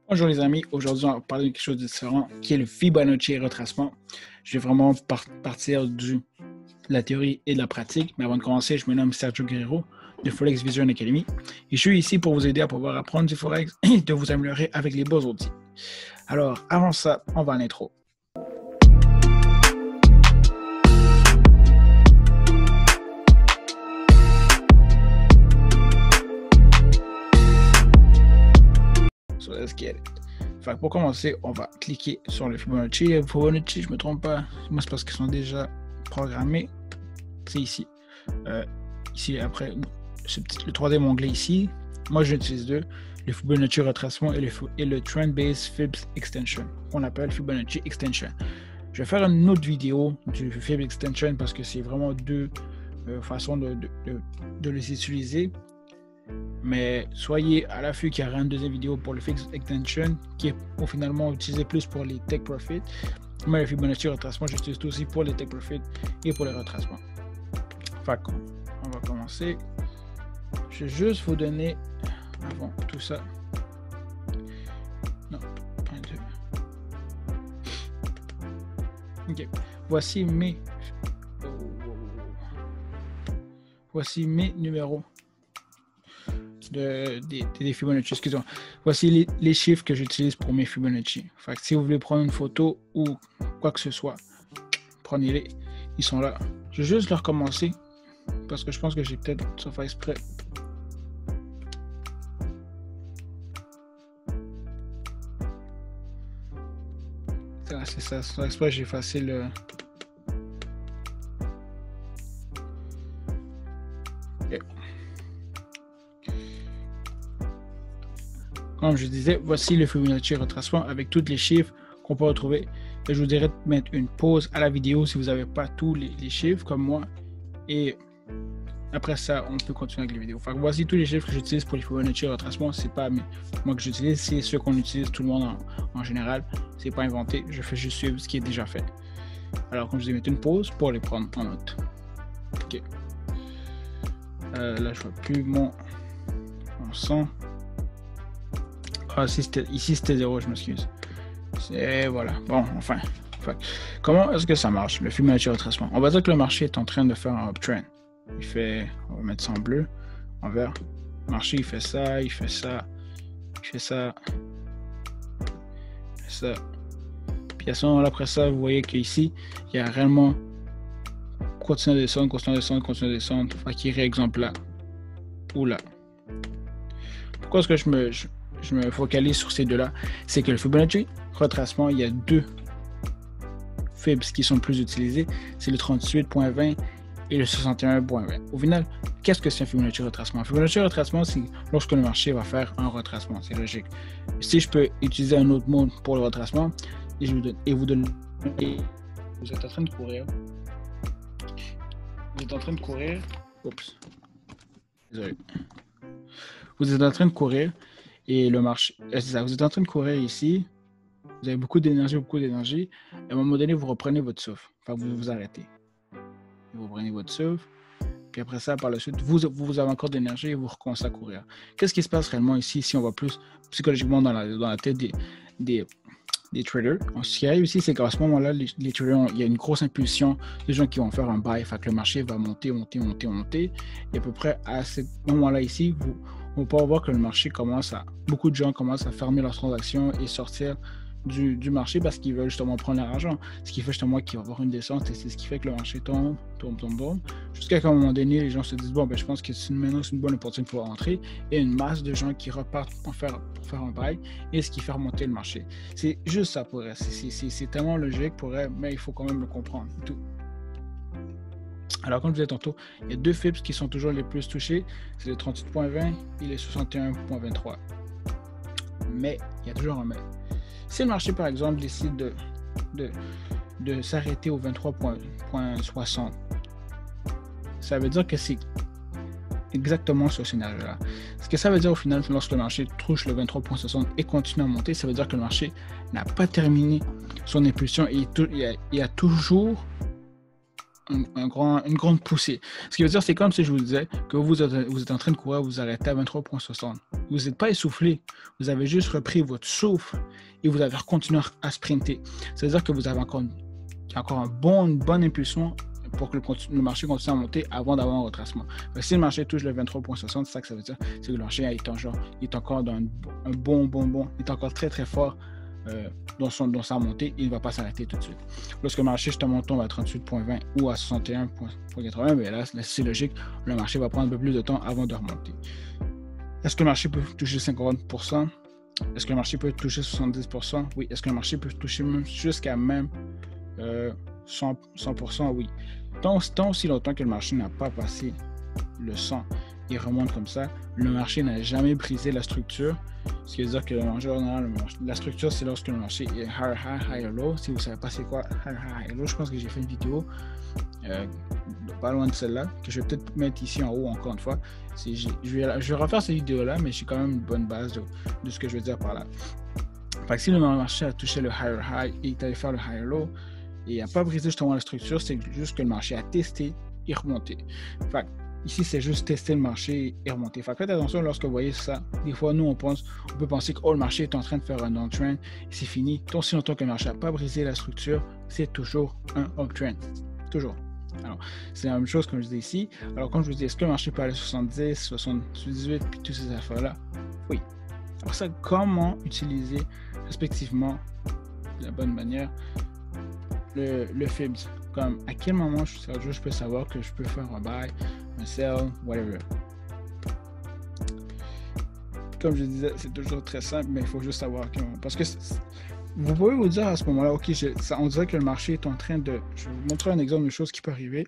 Bonjour les amis, aujourd'hui on va parler de quelque chose de différent qui est le Fibonacci retracement. Je vais vraiment partir de la théorie et de la pratique, mais avant de commencer, je me nomme Sergio Guerrero de Forex Vision Academy et je suis ici pour vous aider à pouvoir apprendre du Forex et de vous améliorer avec les bons outils. Alors avant ça, on va à l'intro. So let's get it. Enfin, pour commencer, on va cliquer sur le Fibonacci. Fibonacci, je ne me trompe pas. Moi, c'est parce qu'ils sont déjà programmés. C'est ici. Ici, après, le troisième onglet ici. Moi, j'utilise deux. Le Fibonacci retracement et le Trend Based Fibs Extension, qu'on appelle Fibonacci Extension. Je vais faire une autre vidéo du Fib Extension parce que c'est vraiment deux façons de les utiliser. Mais soyez à l'affût qu'il y aura une deuxième vidéo pour le Fib Extension qui est finalement utilisé plus pour les Take Profit. Mais le Fibonacci retracement, j'utilise aussi pour les Take Profit et pour les retracements. Fait on va commencer. Je vais juste vous donner avant tout ça. Non, 1, 2. Ok, voici mes numéros des Fibonacci, excusez-moi. Voici les chiffres que j'utilise pour mes Fibonacci. Fait que si vous voulez prendre une photo ou quoi que ce soit, prenez-les. Ils sont là. Je vais juste les recommencer parce que je pense que j'ai peut-être ça fait exprès. C'est ça, ça exprès, j'ai effacé le. Okay. Comme je disais, voici le Fibonacci retracement avec tous les chiffres qu'on peut retrouver. Et je vous dirais de mettre une pause à la vidéo si vous n'avez pas tous les chiffres comme moi. Et après ça, on peut continuer avec les vidéos. Enfin, voici tous les chiffres que j'utilise pour les Fibonacci retracement. C'est pas moi que j'utilise, c'est ceux qu'on utilise tout le monde en général. C'est pas inventé. Je fais juste suivre ce qui est déjà fait. Alors, comme je dis, mettre une pause pour les prendre en note. Ok. Là, je vois plus mon 100. Ah, ici c'était 0, je m'excuse. C'est voilà. Bon, enfin. Comment est-ce que ça marche, le Fibonacci retracement? On va dire que le marché est en train de faire un uptrend. On va mettre ça en bleu, en vert. Le marché, il fait ça, il fait ça, il fait ça, il fait ça. Puis à ce moment-là, après ça, vous voyez qu'ici, il y a réellement continuer à descendre, continuer à descendre, continuer à descendre. Fait qu'il y a exemple là ou là. Pourquoi est-ce que je me focalise sur ces deux-là? C'est que le Fibonacci retracement, il y a deux fibs qui sont plus utilisés. C'est le 38.20 et le 61.20. Au final, qu'est-ce que c'est un Fibonacci retracement? Un Fibonacci retracement, c'est lorsque le marché va faire un retracement. C'est logique. Si je peux utiliser un autre mot pour le retracement, vous êtes en train de courir. Vous êtes en train de courir. Oups. Désolé. Vous êtes en train de courir et le marché. C'est ça, vous êtes en train de courir ici. Vous avez beaucoup d'énergie. À un moment donné, vous reprenez votre souffle. Enfin, vous vous arrêtez. Vous reprenez votre souffle. Puis après ça, par la suite, vous avez encore d'énergie et vous recommencez à courir. Qu'est-ce qui se passe réellement ici si on va plus psychologiquement dans la tête des traders? Ce qui arrive ici, c'est qu'à ce moment-là, les traders, il y a une grosse impulsion des gens qui vont faire un buy. Fait que le marché va monter. Et à peu près à ce moment-là ici, on peut voir que le marché beaucoup de gens commencent à fermer leurs transactions et sortir du marché parce qu'ils veulent justement prendre leur argent. Ce qui fait justement qu'il va y avoir une descente et c'est ce qui fait que le marché tombe. Jusqu'à un moment donné, les gens se disent, bon, je pense que maintenant c'est une bonne opportunité pour entrer et une masse de gens qui repartent pour faire un buy et ce qui fait remonter le marché. C'est juste ça pour elle. C'est tellement logique pour elle, mais il faut quand même le comprendre. Tout. Alors, comme je disais tantôt, il y a deux fibs qui sont toujours les plus touchés, c'est les 38.20 et les 61.23. Mais, il y a toujours un mais. Si le marché, par exemple, décide de s'arrêter au 23.60, ça veut dire que c'est exactement ce scénario-là. Ce que ça veut dire au final, lorsque le marché touche le 23.60 et continue à monter, ça veut dire que le marché n'a pas terminé son impulsion et il y a toujours une grande poussée. Ce qui veut dire, c'est comme si je vous disais que vous êtes en train de courir, vous arrêtez à 23,60. Vous n'êtes pas essoufflé, vous avez juste repris votre souffle et vous avez continué à sprinter. C'est-à-dire que vous avez encore une bonne impulsion pour que le marché continue à monter avant d'avoir un retracement. Si le marché touche le 23,60, c'est ça que ça veut dire, c'est que le marché est encore dans un bon, il est encore très très fort dans sa montée, il ne va pas s'arrêter tout de suite. Lorsque le marché justement tombe à 38,20 ou à 61,80, mais là c'est logique, le marché va prendre un peu plus de temps avant de remonter. Est-ce que le marché peut toucher 50%? Est-ce que le marché peut toucher 70%? Oui. Est-ce que le marché peut toucher jusqu'à même 100%? Oui. Tant aussi longtemps que le marché n'a pas passé le 100 et remonte comme ça, le marché n'a jamais brisé la structure. Ce qui veut dire que en général, la structure, c'est lorsque le marché est higher high, higher low. Si vous ne savez pas c'est quoi higher high, higher low, je pense que j'ai fait une vidéo pas loin de celle-là, que je vais peut-être mettre ici en haut encore une fois. Je vais refaire cette vidéo-là, mais j'ai quand même une bonne base de ce que je veux dire par là. Fait que si le marché a touché le higher high et est allé faire le higher low et n'a pas brisé justement la structure, c'est juste que le marché a testé et remonté. Fait ici, c'est juste tester le marché et remonter. Faites attention lorsque vous voyez ça. Des fois, nous, on peut penser que le marché est en train de faire un downtrend et c'est fini. Tant si longtemps que le marché n'a pas brisé la structure, c'est toujours un uptrend. Toujours. Alors, c'est la même chose comme je dis ici. Alors, quand je vous dis, est-ce que le marché peut aller 70, 78, puis toutes ces affaires-là? Oui. Alors ça, comment utiliser respectivement de la bonne manière le FIBS? Comme à quel moment je peux savoir que je peux faire un buy, un sell, whatever. Comme je disais, c'est toujours très simple, mais il faut juste savoir parce que vous pouvez vous dire à ce moment-là, ok, on dirait que le marché est en train de... Je vais vous montrer un exemple de choses qui peut arriver.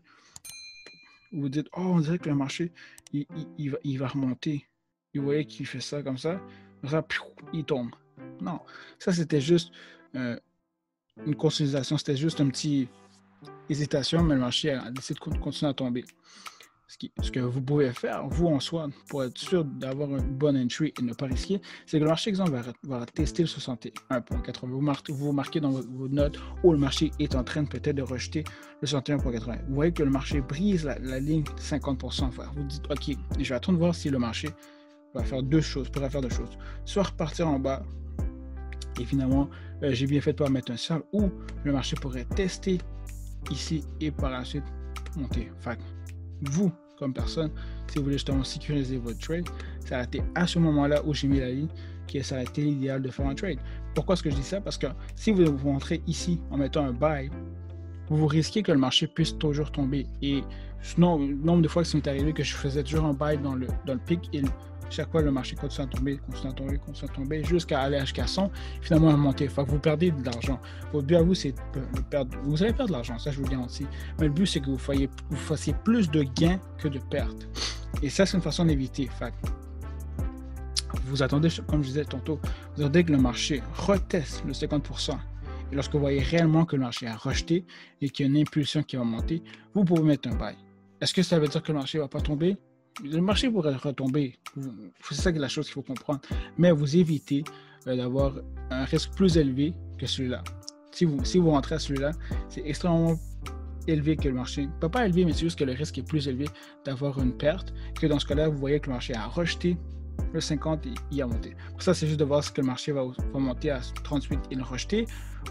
Vous dites, oh, on dirait que le marché, il va remonter. Vous voyez qu'il fait ça comme ça, il tombe. Non, ça c'était juste une consolidation, c'était juste un petit hésitation, mais le marché a décidé de continuer à tomber. Ce que vous pouvez faire, vous en soi, pour être sûr d'avoir une bonne entry et ne pas risquer, c'est que le marché, exemple, va tester le 61,80. Vous marquez dans vos notes où le marché est en train peut-être de rejeter le 61,80. Vous voyez que le marché brise la ligne 50%. Vous dites, ok, je vais attendre de voir si le marché pourrait faire deux choses. Soit repartir en bas, et finalement, j'ai bien fait de pas mettre un sell, ou le marché pourrait tester ici et par la suite monter. Fait vous, comme personne, si vous voulez justement sécuriser votre trade, ça a été à ce moment-là où j'ai mis la ligne que ça a été l'idéal de faire un trade. Pourquoi est-ce que je dis ça? Parce que si vous rentrez ici en mettant un buy, vous risquez que le marché puisse toujours tomber. Et sinon, le nombre de fois que ça m'est arrivé que je faisais toujours un buy dans le pic et chaque fois le marché continue à tomber jusqu'à aller jusqu'à 100, finalement à monter. Fait que vous perdez de l'argent. Votre but à vous, c'est de perdre. Vous allez perdre de l'argent, ça je vous garantis. Mais le but, c'est que vous fassiez plus de gains que de pertes. Et ça, c'est une façon d'éviter. Fait vous attendez, comme je disais tantôt, vous attendez que le marché reteste le 50%. Et lorsque vous voyez réellement que le marché a rejeté et qu'il y a une impulsion qui va monter, vous pouvez mettre un buy. Est-ce que ça veut dire que le marché ne va pas tomber? Le marché pourrait retomber. C'est ça que la chose qu'il faut comprendre. Mais vous évitez d'avoir un risque plus élevé que celui-là. Si vous rentrez à celui-là, c'est extrêmement élevé que le marché. Pas élevé, mais c'est juste que le risque est plus élevé d'avoir une perte que dans ce cas-là, vous voyez que le marché a rejeté le 50 et il a monté. Pour ça, c'est juste de voir si le marché va monter à 38 et le rejeter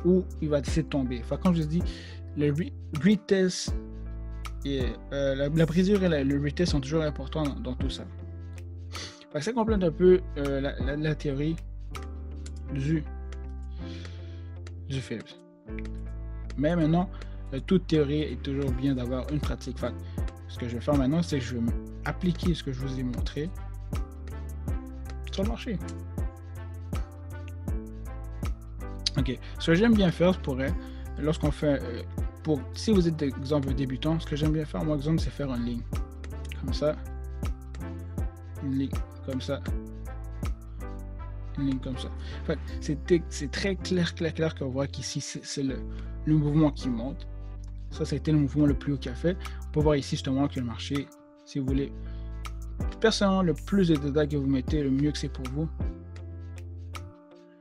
ou il va décider de tomber. Enfin, comme je dis, le retest et la brisure et le retest sont toujours importants dans tout ça. Ça complète un peu la théorie du Phillips. Mais maintenant, toute théorie est toujours bien d'avoir une pratique. Ce que je vais faire maintenant, c'est que je vais appliquer ce que je vous ai montré sur le marché. Ok, ce que j'aime bien faire lorsqu'on fait, si vous êtes exemple débutant, ce que j'aime bien faire, moi exemple, c'est faire une ligne comme ça, une ligne comme ça, une ligne comme ça. En fait, c'est très clair qu'on voit qu'ici c'est le mouvement qui monte. Ça a été le mouvement le plus haut qu'il a fait. On peut voir ici justement que le marché, si vous voulez, personnellement, le plus de détails que vous mettez, le mieux que c'est pour vous.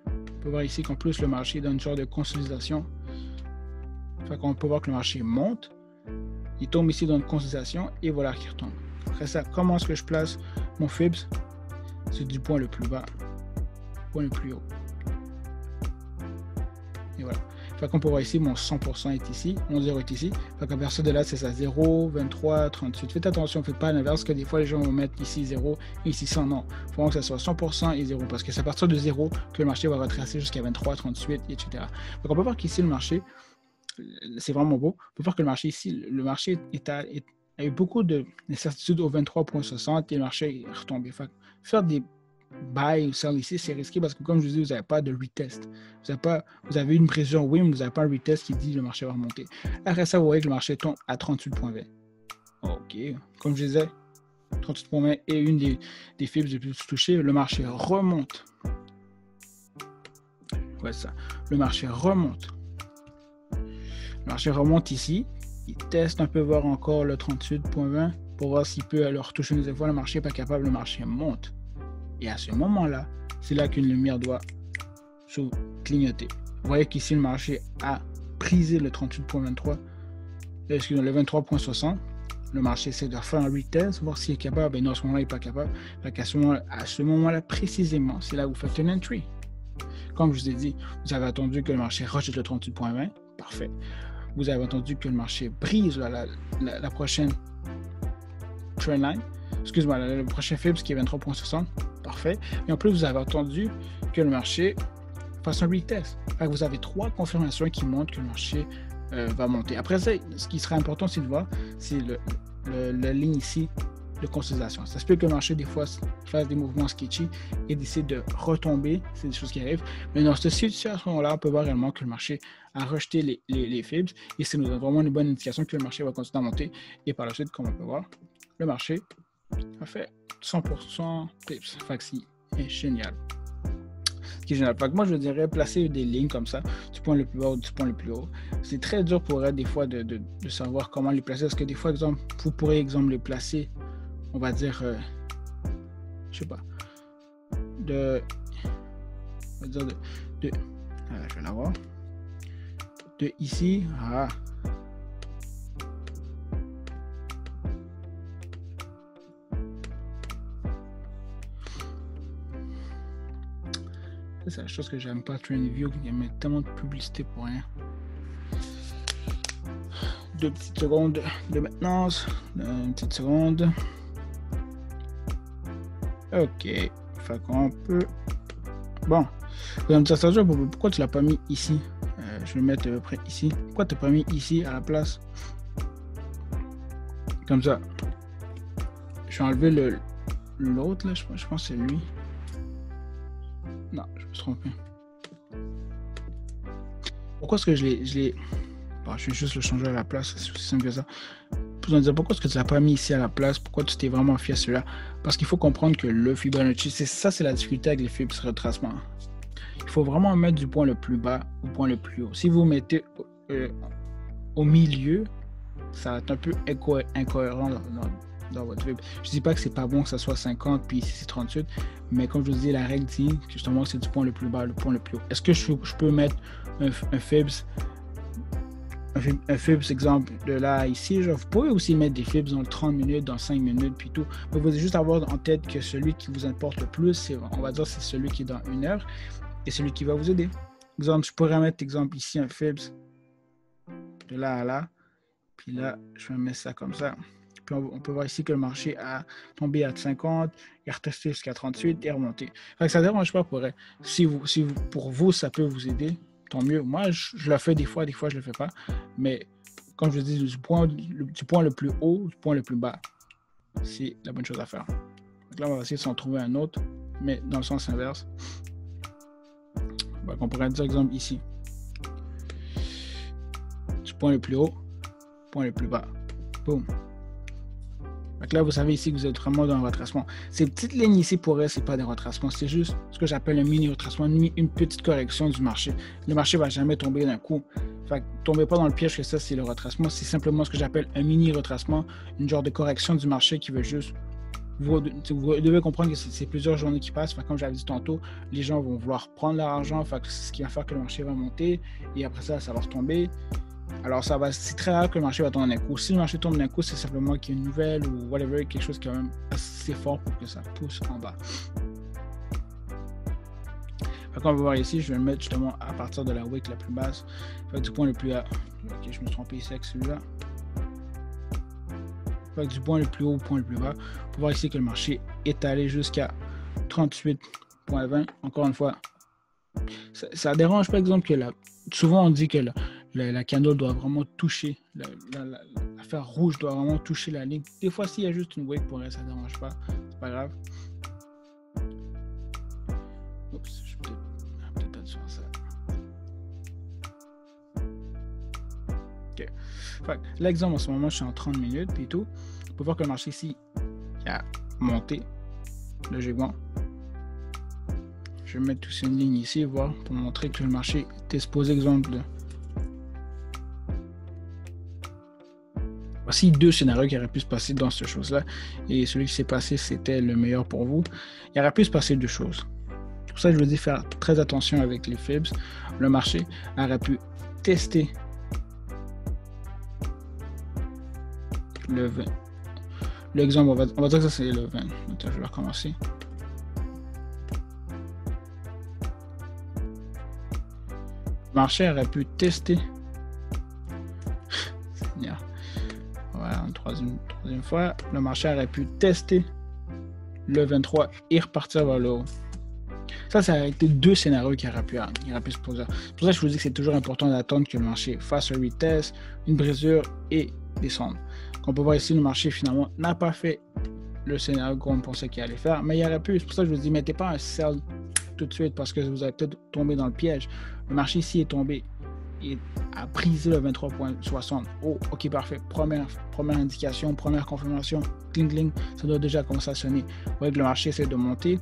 On peut voir ici qu'en plus le marché donne une sorte de consolidation. On peut voir que le marché monte il tombe ici dans une consolidation et voilà qu'il retombe. Après ça, comment est-ce que je place mon Fibs? C'est du point le plus bas, point le plus haut. Et voilà. Fait qu'on peut voir ici, mon 100% est ici, mon 0 est ici. Fait qu'à partir de là, c'est ça, 0, 23, 38. Faites attention, faites pas l'inverse, que des fois les gens vont mettre ici 0 et ici 100. Non, il faut vraiment que ça soit 100% et 0, parce que c'est à partir de 0 que le marché va retracer jusqu'à 23, 38, etc. Donc on peut voir qu'ici, le marché, c'est vraiment beau. On peut voir que le marché ici, le marché a eu beaucoup d'incertitudes au 23,60 et le marché est retombé. Fait faire des buy ou sell ici, c'est risqué parce que, comme je vous dis, vous n'avez pas de retest. Vous avez une prévision oui, mais vous n'avez pas un retest qui dit que le marché va remonter. Après ça, vous voyez que le marché tombe à 38,20. OK. Comme je disais, 38,20 est une des fibres les plus touchées. Le marché remonte. Ouais, ça. Le marché remonte. Le marché remonte ici. Il teste un peu, voir encore le 38,20 pour voir s'il peut alors toucher une deuxième fois. Le marché n'est pas capable, le marché monte. Et à ce moment-là, c'est là qu'une lumière doit se clignoter. Vous voyez qu'ici, le marché a prisé le 38,23, excusez-moi, le 23,60. Le marché essaie de faire un retest, voir s'il est capable. Et non, à ce moment-là, il n'est pas capable. Donc à ce moment-là, précisément, c'est là où vous faites une entry. Comme je vous ai dit, vous avez attendu que le marché rejette le 38,20. Parfait. Vous avez attendu que le marché brise la prochaine trendline. Excuse-moi, le prochain Fibs qui est 23,60. Parfait. Et en plus, vous avez attendu que le marché fasse un retest. Vous avez 3 confirmations qui montrent que le marché va monter. Après ça, ce qui sera important, c'est de voir, c'est la ligne ici de consolidation. Ça se peut que le marché, des fois, fasse des mouvements sketchy et décide de retomber. C'est des choses qui arrivent. Mais dans cette situation-là, on peut voir réellement que le marché a rejeté les Fibs et ça nous donne vraiment une bonne indication que le marché va continuer à monter. Et par la suite, comme on peut voir, le marché a fait 100% Fibs. Fait que c'est génial. Ce qui est génial. Fait que moi, je dirais placer des lignes comme ça, du point le plus bas ou du point le plus haut. C'est très dur pour elle, des fois, de savoir comment les placer. Parce que des fois, exemple, vous pourrez, exemple, les placer, on va dire, je sais pas, je vais l'avoir. De ici à c'est la chose que j'aime pas, TradingView, il y a tellement de publicité pour rien. 2 petites secondes de maintenance, une petite seconde. Ok, fait qu'on peut. Bon, vous allez me dire, pourquoi tu l'as pas mis ici? Je vais le mettre à peu près ici. Pourquoi tu n'as pas mis ici à la place? Comme ça. Je vais enlever l'autre là, je pense que c'est lui. Non, je me suis trompé. Pourquoi est-ce que je l'ai... Bon, je vais juste le changer à la place, c'est aussi simple que ça. Vous allez me dire, pourquoi est-ce que tu ne l'as pas mis ici à la place? Pourquoi tu t'es vraiment fié à celui-là? Parce qu'il faut comprendre que le Fibonacci, c'est la difficulté avec les Fibs retracement. Il faut vraiment mettre du point le plus bas au point le plus haut. Si vous mettez au milieu, ça va être un peu incohérent dans votre Fib. Je ne dis pas que c'est pas bon que ça soit 50 puis ici c'est 38, mais comme je vous dis, la règle dit que justement c'est du point le plus bas, le point le plus haut. Est-ce que je peux mettre un Fibs, exemple de là à ici? Vous pouvez aussi mettre des Fibs dans 30 minutes, dans 5 minutes, puis tout. Mais vous devez juste avoir en tête que celui qui vous importe le plus, on va dire c'est celui qui est dans 1 heure et celui qui va vous aider. Exemple, je pourrais mettre exemple ici un Fibs de là à là, puis là, je vais mettre ça comme ça. Puis on peut voir ici que le marché a tombé à 50, il a retesté jusqu'à 38 et remonté. Fait que ça ne dérange pas pour elle. Si pour vous, ça peut vous aider, tant mieux. Moi, je le fais des fois je ne le fais pas. Mais comme je dis, du point le plus haut, du point le plus bas, c'est la bonne chose à faire. Donc là, on va essayer de s'en trouver un autre, mais dans le sens inverse. Donc on pourrait dire, exemple, ici. Du point le plus haut, point le plus bas. Boum. Donc là, vous savez ici que vous êtes vraiment dans un retracement. Ces petites lignes ici, pour elle, ce n'est pas des retracements. C'est juste ce que j'appelle un mini-retracement, une petite correction du marché. Le marché ne va jamais tomber d'un coup. Fait que tombez pas dans le piège que ça, c'est le retracement. C'est simplement ce que j'appelle un mini-retracement, une genre de correction du marché qui veut juste... Vous devez comprendre que c'est plusieurs journées qui passent. Fait, comme j'avais dit tantôt, les gens vont vouloir prendre leur argent. Fait, c'est ce qui va faire que le marché va monter. Et après ça, ça va retomber. Alors, c'est très rare que le marché va tomber d'un coup. Si le marché tombe d'un coup, c'est simplement qu'il y a une nouvelle ou whatever, quelque chose qui est quand même assez fort pour que ça pousse en bas. Fait qu'on va voir ici, je vais le mettre justement à partir de la wick la plus basse. Fait du point le plus haut. Ok, je me suis trompé ici avec celui-là. Fait du point le plus haut au point le plus bas. Pour voir ici que le marché est allé jusqu'à 38,20. Encore une fois, ça dérange par exemple que souvent on dit que la candle doit vraiment toucher, la fer rouge doit vraiment toucher la ligne. Des fois, s'il y a juste une wick pour elle, ça ne dérange pas. C'est pas grave. Oups, je vais peut-être pas faire ça. Ok. L'exemple en ce moment, je suis en 30 minutes et tout. On peut voir que le marché ici il a monté logiquement. Je vais mettre tous une ligne ici, voir pour montrer que le marché est exposé. Exemple. Voici deux scénarios qui auraient pu se passer dans cette chose-là. Et celui qui s'est passé, c'était le meilleur pour vous. Il aurait pu se passer deux choses. Pour ça, je veux dire faire très attention avec les fibs. Le marché aurait pu tester le 20. L'exemple, on va dire que ça c'est le 20. Attends, je vais recommencer. Le marché aurait pu tester. Voilà, une troisième fois. Le marché aurait pu tester le 23 et repartir vers le haut. Ça aurait été deux scénarios qui auraient pu se poser. C'est pour ça que je vous dis que c'est toujours important d'attendre que le marché fasse un retest, une brisure et descendre. Comme on peut voir ici, le marché finalement n'a pas fait le scénario qu'on pensait qu'il allait faire, mais il y aurait pu. C'est pour ça que je vous dis, mettez pas un sell tout de suite parce que vous allez peut-être tomber dans le piège. Le marché ici est tombé et a brisé le 23,60. Oh, ok, parfait. Première indication, première confirmation. Cling, cling, ça doit déjà commencer à sonner. Vous voyez que le marché essaie de monter.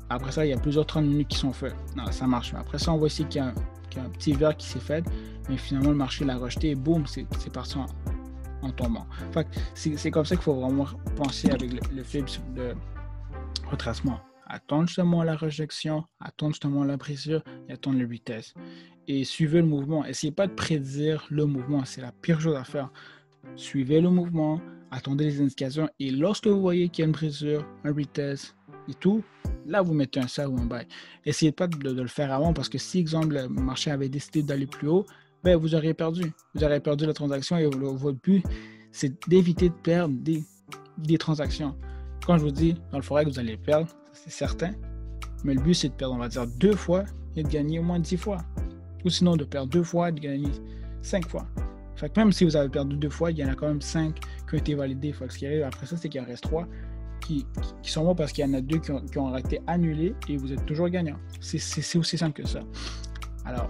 Après ça, il y a plusieurs 30 minutes qui sont faites. Non, ça marche. Après ça, on voit ici qu'il y a un petit verre qui s'est fait, mais finalement, le marché l'a rejeté et boum, c'est parti en tombant. Fait que c'est comme ça qu'il faut vraiment penser avec le fib de retracement. Attendre justement la rejection, attendre justement la brisure et attendre le retest. Et suivez le mouvement. Essayez pas de prédire le mouvement. C'est la pire chose à faire. Suivez le mouvement, attendez les indications et lorsque vous voyez qu'il y a une brisure, un retest et tout, là vous mettez un sell ou un buy. Essayez pas de le faire avant parce que si, exemple, le marché avait décidé d'aller plus haut, ben vous auriez perdu. Vous auriez perdu la transaction et votre but, c'est d'éviter de perdre des transactions. Quand je vous dis, dans le forex, vous allez perdre, c'est certain, mais le but, c'est de perdre, on va dire, 2 fois et de gagner au moins 10 fois. Ou sinon, de perdre 2 fois et de gagner 5 fois. Fait que même si vous avez perdu 2 fois, il y en a quand même 5 qui ont été validés. Fait que ce qui arrive après ça, c'est qu'il en reste 3 qui sont bons parce qu'il y en a 2 qui ont été annulés et vous êtes toujours gagnant. C'est aussi simple que ça. Alors,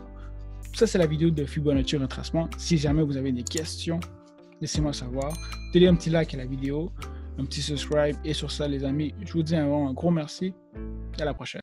ça, c'est la vidéo de Fibonacci retracement. Si jamais vous avez des questions, laissez-moi savoir. Donnez un petit like à la vidéo, un petit subscribe. Et sur ça, les amis, je vous dis un gros merci. À la prochaine.